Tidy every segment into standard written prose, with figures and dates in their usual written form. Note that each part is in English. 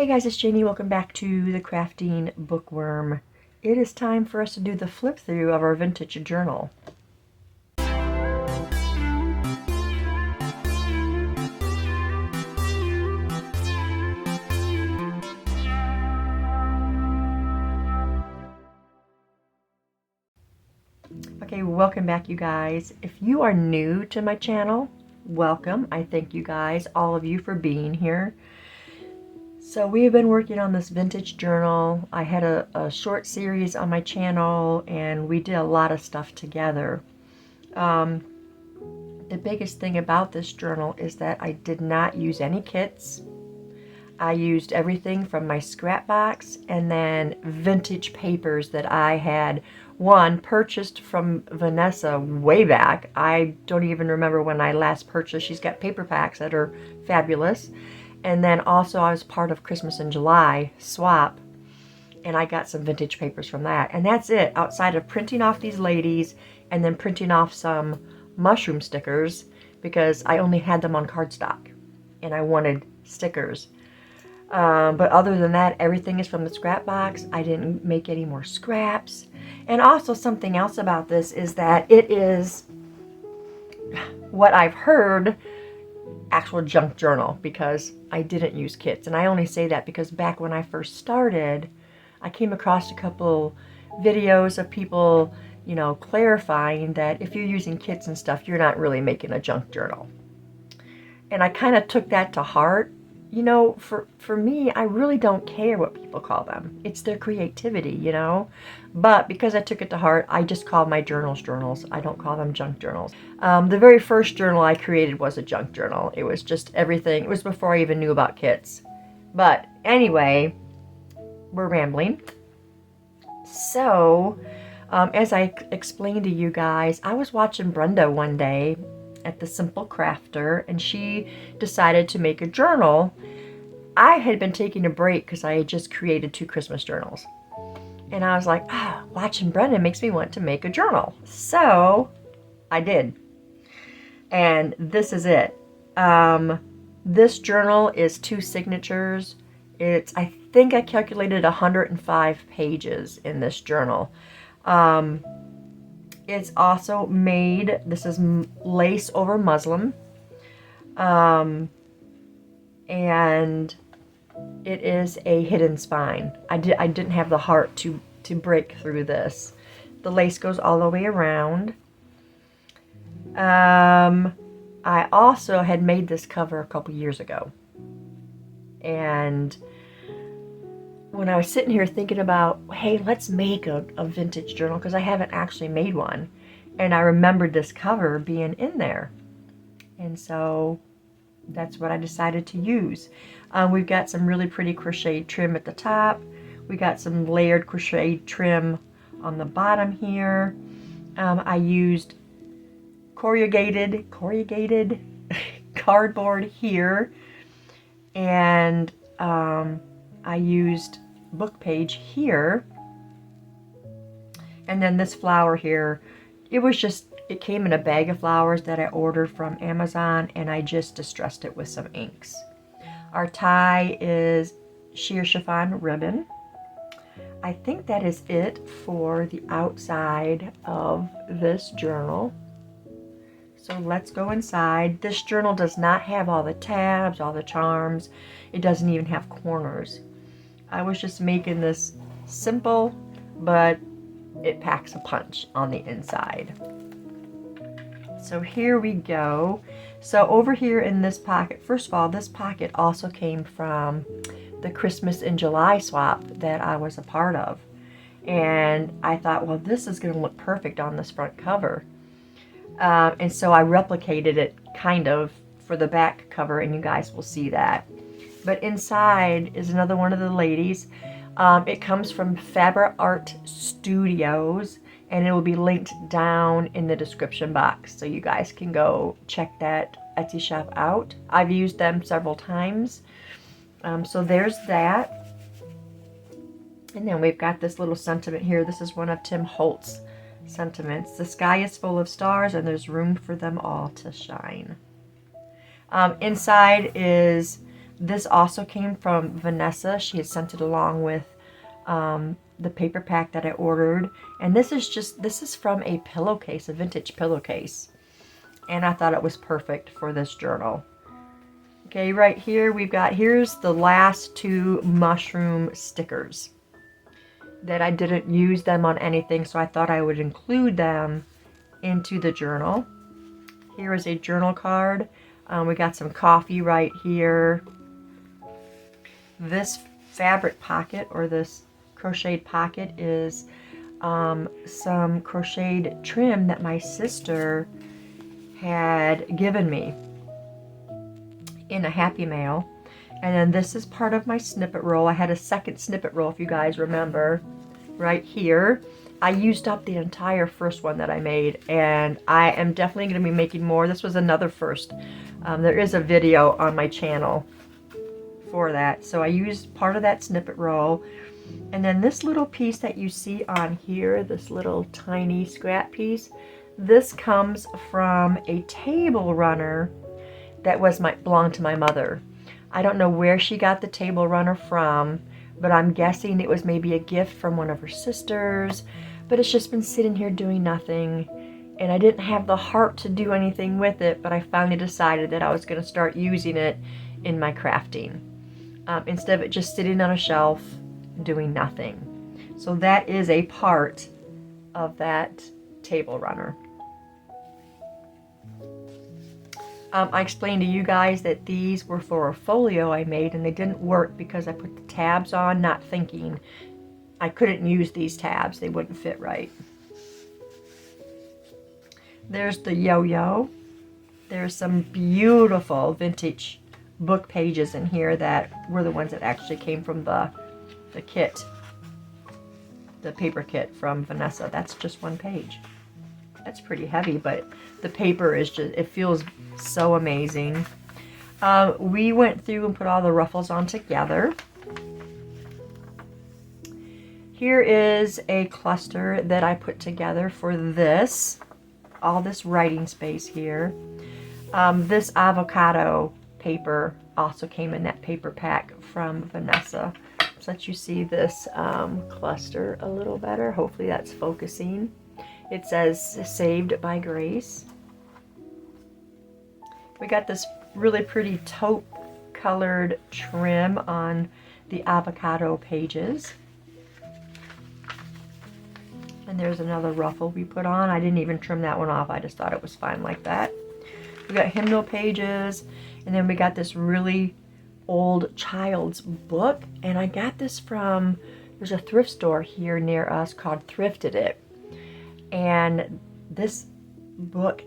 Hey guys, it's Janie. Welcome back to the Crafting Bookworm. It is time for us to do the flip through of our vintage journal. Okay, welcome back you guys. If you are new to my channel, welcome. I thank you guys, all of you, for being here. So we have been working on this vintage journal. I had a short series on my channel and we did a lot of stuff together. The biggest thing about this journal is that I did not use any kits. I used everything from my scrap box and then vintage papers that I had, one, purchased from Vanessa way back. I don't even remember when I last purchased. She's got paper packs that are fabulous. And then also I was part of Christmas in July swap, and I got some vintage papers from that. And that's it, outside of printing off these ladies and then printing off some mushroom stickers because I only had them on cardstock and I wanted stickers. But other than that, everything is from the scrap box. I didn't make any more scraps. And also something else about this is that it is what I've heard actual junk journal because I didn't use kits. And I only say that because back when I first started, I came across a couple videos of people, you know, clarifying that if you're using kits and stuff, you're not really making a junk journal. And I kind of took that to heart. You know, for me, I really don't care what people call them. It's their creativity, you know. But because I took it to heart, I just call my journals journals. I don't call them junk journals. The very first journal I created was a junk journal. It was just everything. It was before I even knew about kits. But anyway, we're rambling. So, as I explained to you guys, I was watching Brenda one day at the Simple Crafter, and she decided to make a journal. I had been taking a break because I had just created 2 Christmas journals. And I was like, watching Brenda makes me want to make a journal. So I did. And this is it. This journal is 2 signatures. I think I calculated 105 pages in this journal. It's also made, this is lace over muslin, and it is a hidden spine. I didn't have the heart to break through this. The lace goes all the way around. I also had made this cover a couple years ago, and when I was sitting here thinking about, hey, let's make a vintage journal, because I haven't actually made one. And I remembered this cover being in there. And so that's what I decided to use. We've got some really pretty crocheted trim at the top. We got some layered crocheted trim on the bottom here. I used corrugated cardboard here. And I used book page here, and then this flower here, it came in a bag of flowers that I ordered from Amazon, and I just distressed it with some inks. Our tie is sheer chiffon ribbon. I think that is it for the outside of this journal. So let's go inside. This journal does not have all the tabs, all the charms. It doesn't even have corners. I was just making this simple, but it packs a punch on the inside. So here we go. So over here in this pocket, first of all, this pocket also came from the Christmas in July swap that I was a part of. And I thought, well, this is going to look perfect on this front cover. And so I replicated it kind of for the back cover, and you guys will see that. But inside is another one of the ladies. It comes from Faber Art Studios, and it will be linked down in the description box, so you guys can go check that Etsy shop out. I've used them several times. So there's that. And then we've got this little sentiment here. This is one of Tim Holtz's sentiments. The sky is full of stars, and there's room for them all to shine. Inside is This also came from Vanessa. She had sent it along with the paper pack that I ordered. And this is from a pillowcase, a vintage pillowcase. And I thought it was perfect for this journal. Okay, right here here's the last two mushroom stickers that I didn't use them on anything, so I thought I would include them into the journal. Here is a journal card. We got some coffee right here. This fabric pocket, or this crocheted pocket, is some crocheted trim that my sister had given me in a Happy Mail. And then this is part of my snippet roll. I had a second snippet roll, if you guys remember, right here. I used up the entire first one that I made, and I am definitely going to be making more. This was another first. There is a video on my channel for that. So I used part of that snippet roll. And then this little piece that you see on here, this little tiny scrap piece, this comes from a table runner that belonged to my mother. I don't know where she got the table runner from, but I'm guessing it was maybe a gift from one of her sisters. But it's just been sitting here doing nothing, and I didn't have the heart to do anything with it, but I finally decided that I was going to start using it in my crafting, instead of it just sitting on a shelf doing nothing. So that is a part of that table runner. I explained to you guys that these were for a folio I made, and they didn't work because I put the tabs on not thinking. I couldn't use these tabs. They wouldn't fit right. There's the yo-yo. There's some beautiful vintage book pages in here that were the ones that actually came from the kit. The paper kit from Vanessa. That's just one page. That's pretty heavy, but the paper is just, it feels so amazing. We went through and put all the ruffles on together. Here is a cluster that I put together for this, all this writing space here. This avocado paper also came in that paper pack from Vanessa. So that you see this cluster a little better. Hopefully that's focusing. It says Saved by Grace. We got this really pretty taupe colored trim on the avocado pages. And there's another ruffle we put on. I didn't even trim that one off. I just thought it was fine like that. We got hymnal pages. And then we got this really old child's book. And I got this from, there's a thrift store here near us called Thrifted It. And this book,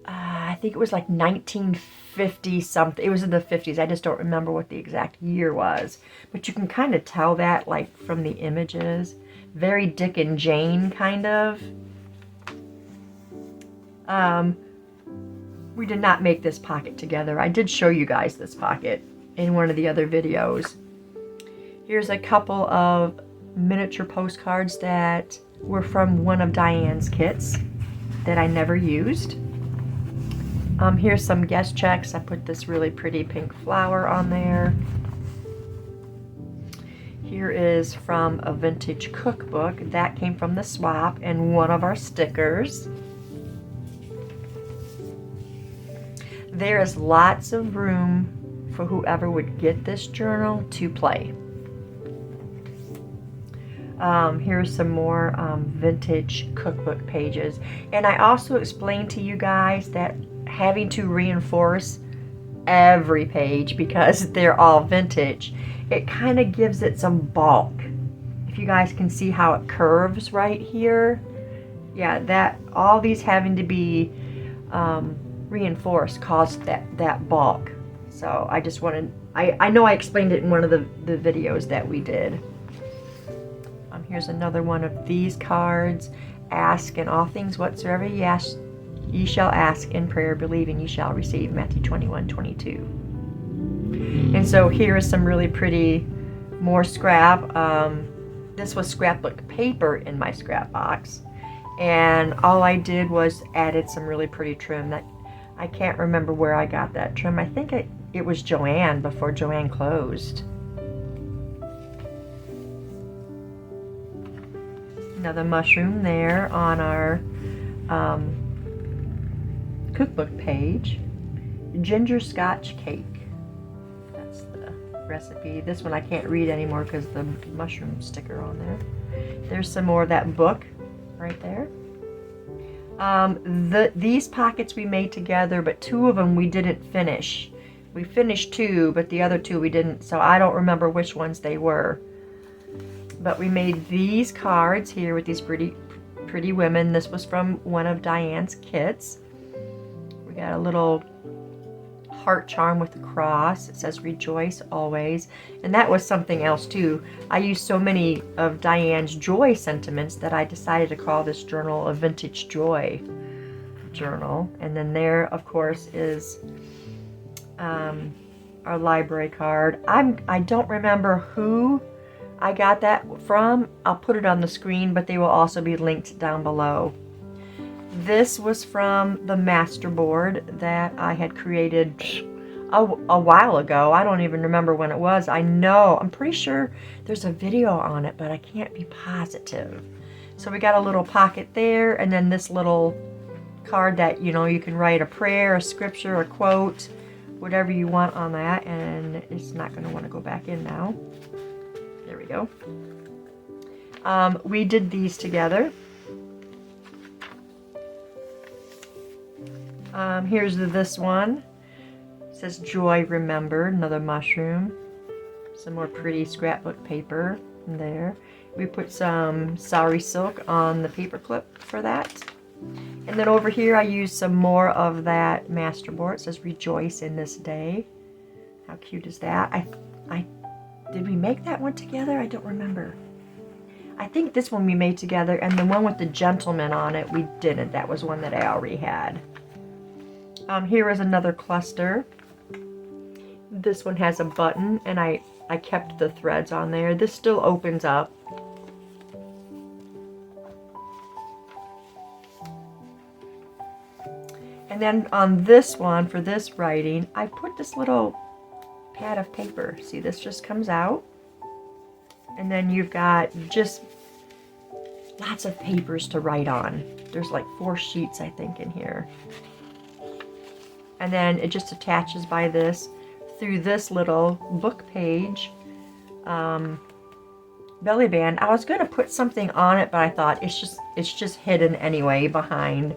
I think it was like 1950 something. It was in the 50s. I just don't remember what the exact year was. But you can kind of tell that like from the images. Very Dick and Jane kind of. We did not make this pocket together. I did show you guys this pocket in one of the other videos. Here's a couple of miniature postcards that were from one of Diane's kits that I never used. Here's some guest checks. I put this really pretty pink flower on there. Here is from a vintage cookbook. That came from the swap, and one of our stickers. There is lots of room for whoever would get this journal to play. Here's some more vintage cookbook pages. And I also explained to you guys that having to reinforce every page because they're all vintage, it kind of gives it some bulk. If you guys can see how it curves right here. Yeah, that all these having to be reinforced caused that bulk. So I just wanted, I know I explained it in one of the videos that we did. Here's another one of these cards. Ask in all things whatsoever ye shall ask in prayer, believing ye shall receive. Matthew 21:22. And so here is some really pretty more scrap. This was scrapbook paper in my scrap box. And all I did was added some really pretty trim. That I can't remember where I got that trim. I think it was Joanne before Joanne closed. Another mushroom there on our cookbook page. Ginger scotch cake. That's the recipe. This one I can't read anymore because the mushroom sticker on there. There's some more of that book right there. These pockets we made together, but 2 of them we didn't finish. We finished 2, but the other 2 we didn't, so I don't remember which ones they were. But we made these cards here with these pretty women. This was from one of Diane's kits. We got a little heart charm with the cross. It says rejoice always. And that was something else too. I used so many of Diane's joy sentiments that I decided to call this journal a vintage joy journal. And then there, of course, is our library card. I don't remember who I got that from. I'll put it on the screen, but they will also be linked down below. This was from the masterboard that I had created a while ago. I don't even remember when it was. I'm pretty sure there's a video on it, but I can't be positive. So we got a little pocket there, and then this little card that, you know, you can write a prayer, a scripture, a quote, whatever you want on that, and it's not going to want to go back in now. There we go. We did these together. Here's this one. It says Joy Remembered, another mushroom. Some more pretty scrapbook paper in there. We put some sari silk on the paper clip for that. And then over here I used some more of that masterboard. It says Rejoice in This Day. How cute is that? Did we make that one together? I don't remember. I think this one we made together, and the one with the gentleman on it, we didn't. That was one that I already had. Here is another cluster. This one has a button, and I kept the threads on there. This still opens up. And then on this one, for this writing, I put this little pad of paper. See, this just comes out. And then you've got just lots of papers to write on. There's like 4 sheets, I think, in here. And then it just attaches by this through this little book page belly band. I was going to put something on it, but I thought it's just hidden anyway behind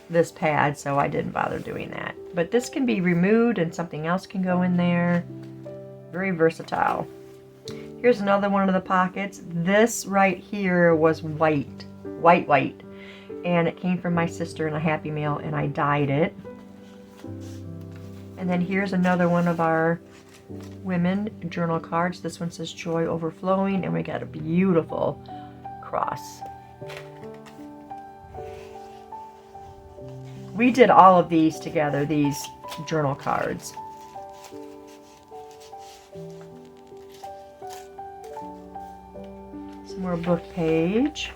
this pad, so I didn't bother doing that. But this can be removed and something else can go in there. Very versatile. Here's another one of the pockets. This right here was white, and it came from my sister in a Happy Meal, and I dyed it. And then here's another one of our women journal cards. This one says Joy Overflowing, and we got a beautiful cross. We did all of these together, these journal cards. Some more book page.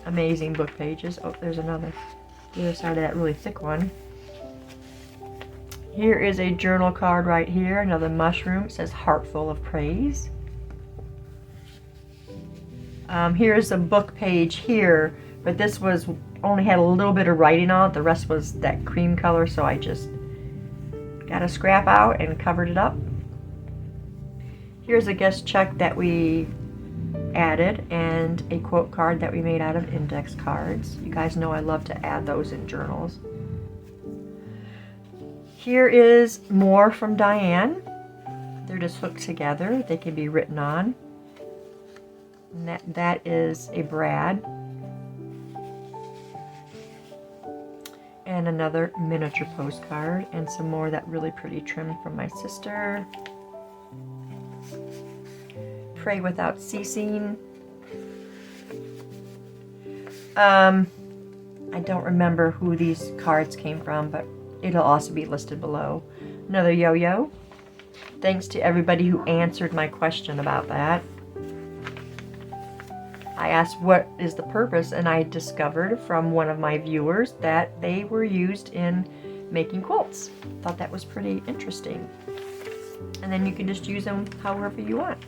Amazing book pages. Oh, there's another. The other side of that really thick one. Here is a journal card right here. Another mushroom. It says Heart Full of Praise. Here's a book page here, but this was only had a little bit of writing on it. The rest was that cream color, so I just got a scrap out and covered it up. Here's a guest check that we added and a quote card that we made out of index cards. You guys know I love to add those in journals. Here is more from Diane. They're just hooked together. They can be written on. And that is a Brad. And another miniature postcard, and some more that really pretty trim from my sister. Pray Without Ceasing. I don't remember who these cards came from, but it'll also be listed below. Another yo-yo. Thanks to everybody who answered my question about that. I asked what is the purpose, and I discovered from one of my viewers that they were used in making quilts. Thought that was pretty interesting. And then you can just use them however you want.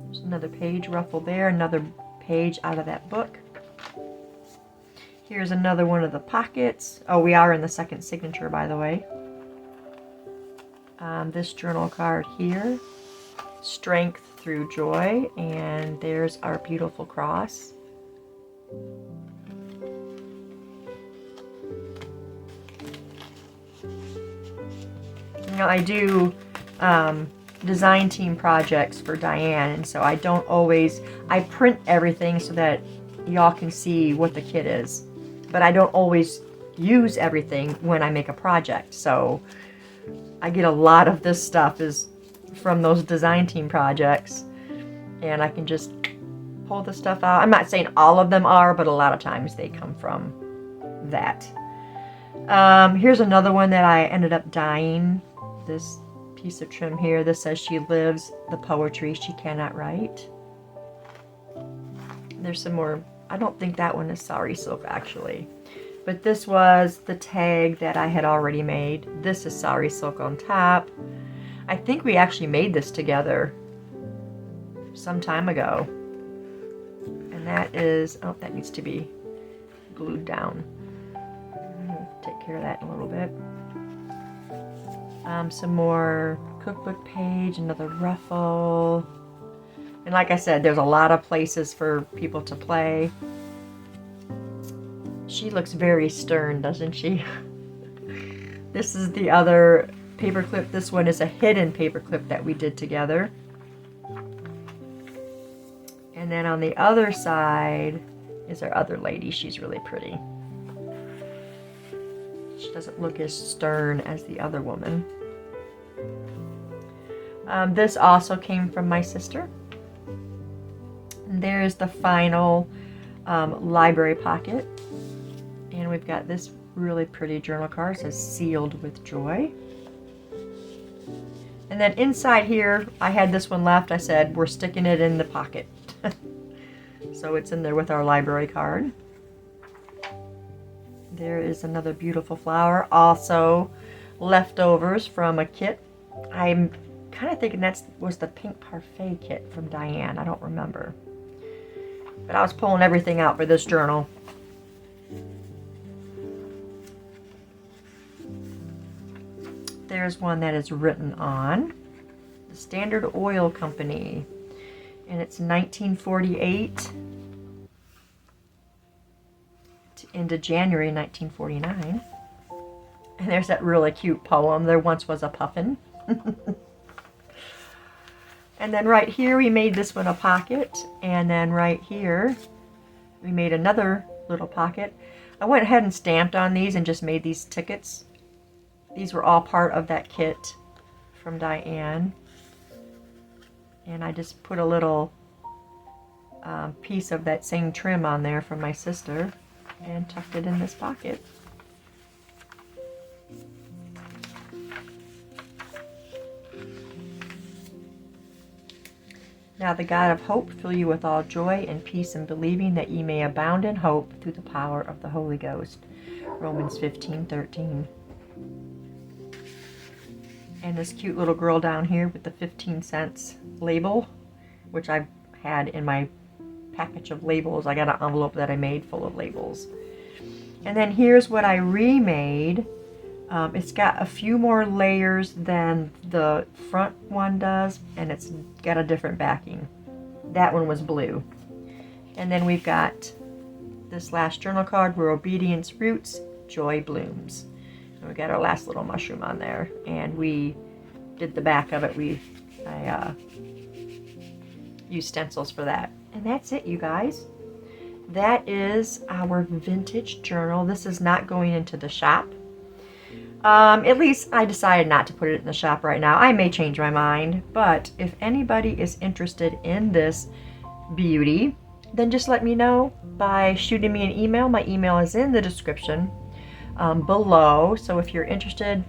There's another page ruffle there, another page out of that book. Here's another one of the pockets. Oh, we are in the second signature, by the way. This journal card here, strength through joy, and there's our beautiful cross. You know, I do design team projects for Diane, and so I don't always, I print everything so that y'all can see what the kit is, but I don't always use everything when I make a project. So I get a lot of this stuff is from those design team projects, and I can just pull the stuff out. I'm not saying all of them are, but a lot of times they come from that. Here's another one that I ended up dyeing. This piece of trim here, this says she lives the poetry she cannot write. There's some more. I don't think that one is sari silk actually, but this was the tag that I had already made. This is sari silk on top. I think we actually made this together some time ago, and that is, oh, that needs to be glued down. I'll take care of that in a little bit. Some more cookbook page, another ruffle. And like I said, there's a lot of places for people to play. She looks very stern, doesn't she? This is the other paperclip. This one is a hidden paperclip that we did together. And then on the other side is our other lady. She's really pretty. She doesn't look as stern as the other woman. This also came from my sister. And there's the final library pocket. And we've got this really pretty journal card. It says sealed with joy. And then inside here, I had this one left. I said, we're sticking it in the pocket. So it's in there with our library card. There is another beautiful flower. Also leftovers from a kit. I'm kind of thinking that was the Pink Parfait kit from Diane. I don't remember. But I was pulling everything out for this journal. There's one that is written on. The Standard Oil Company. And it's 1948 into January 1949. And there's that really cute poem, There Once Was a Puffin. And then right here we made this one a pocket, and then right here we made another little pocket. I went ahead and stamped on these and just made these tickets. These were all part of that kit from Diane. And I just put a little piece of that same trim on there from my sister and tucked it in this pocket. Now the God of hope fill you with all joy and peace and believing, that ye may abound in hope through the power of the Holy Ghost. Romans 15:13. And this cute little girl down here with the 15 cents label, which I've had in my package of labels. I got an envelope that I made full of labels. And then here's what I remade. It's got a few more layers than the front one does, and it's got a different backing. That one was blue. And then we've got this last journal card, Where Obedience Roots, Joy Blooms. And we got our last little mushroom on there, and we did the back of it. I used stencils for that. And that's it, you guys. That is our vintage journal. This is not going into the shop. At least I decided not to put it in the shop right now. I may change my mind, but if anybody is interested in this beauty, then just let me know by shooting me an email. My email is in the description below. So if you're interested,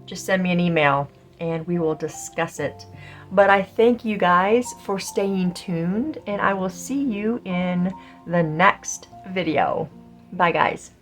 just send me an email and we will discuss it. But I thank you guys for staying tuned, and I will see you in the next video. Bye, guys.